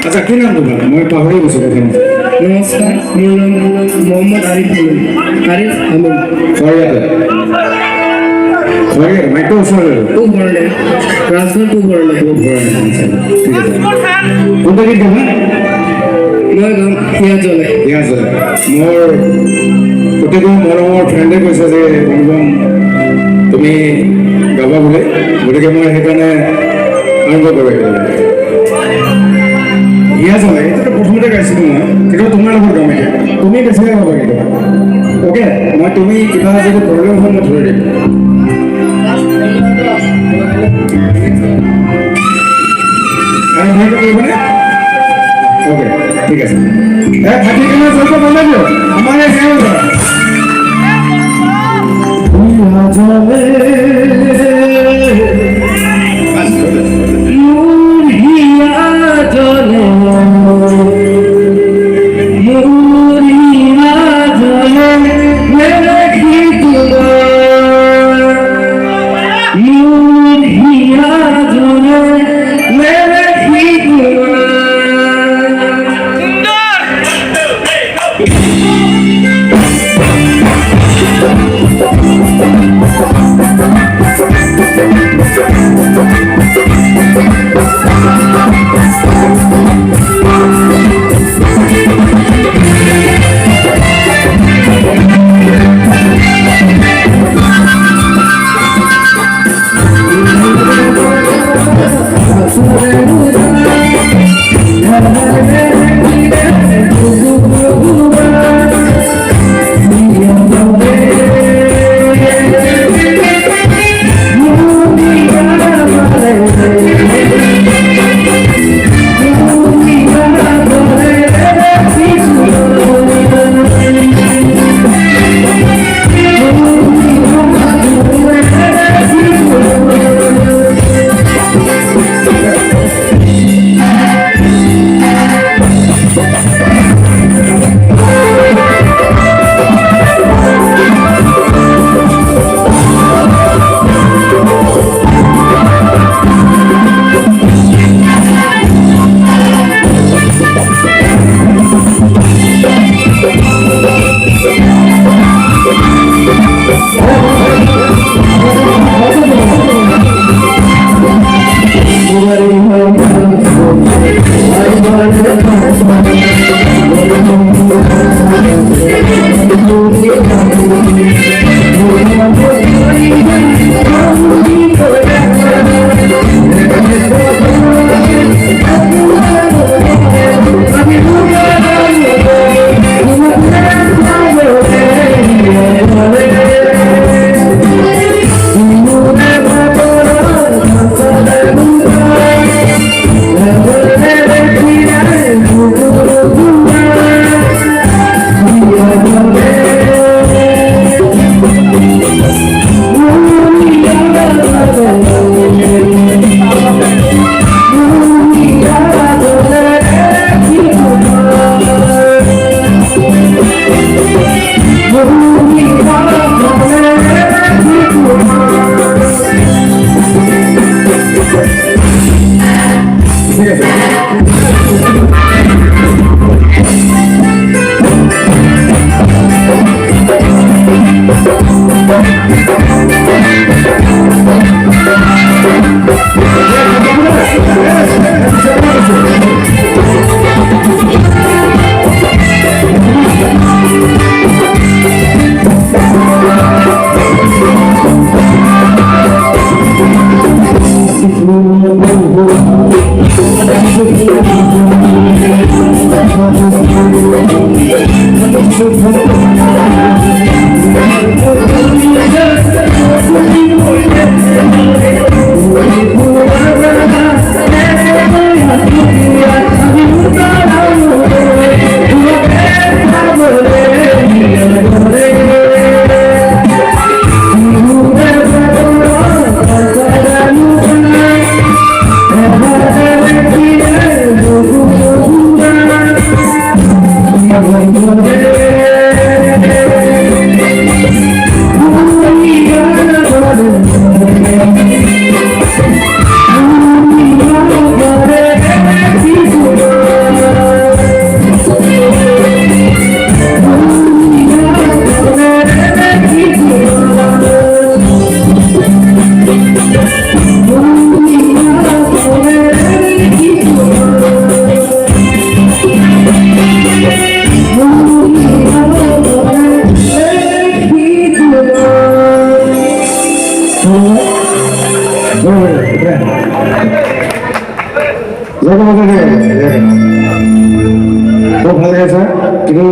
আচ্ছা কি নাম তোমার? মই পাহৰি গৈছো কথা। নমস্কাৰ, মোৰ নাম মোহাম্মদ আৰিফ আমিন। খৰিয়াতে খৰিয়াত মাইকৰ ওচৰতে টু ঘৰলে ট্ৰান্সফাৰ টু ঘৰলে ঠিক আছে। কোনটা গীত গাবা? মই গাম পিঁয়াজ জ্বলে। পিঁয়াজ জ্বলে। মোৰ গোটেইটো মৰমৰ ফ্ৰেণ্ডে কৈছে যে অনুপম তুমি গাবা বুলি, গতিকে মই সেইকাৰণে আৰম্ভ কৰোঁ। পিঁয়াজ জ্বলে এইটোতো প্ৰথমতে গাইছিলোঁ মই, কিন্তু তোমাৰ লগত গাম এতিয়া। তুমি বেছিকৈ গাবা কিন্তু অ'কে। মই তুমি কিবা যদি প্ৰব্লেম হয় মই ধৰি দিম। আৰু ভালকৈ কৰিবনে? অ'কে ঠিক আছে। থাকি কিনে জলটো বনাব আমাৰ এই সেৱা খুব ভাল লাগিছে কিন্তু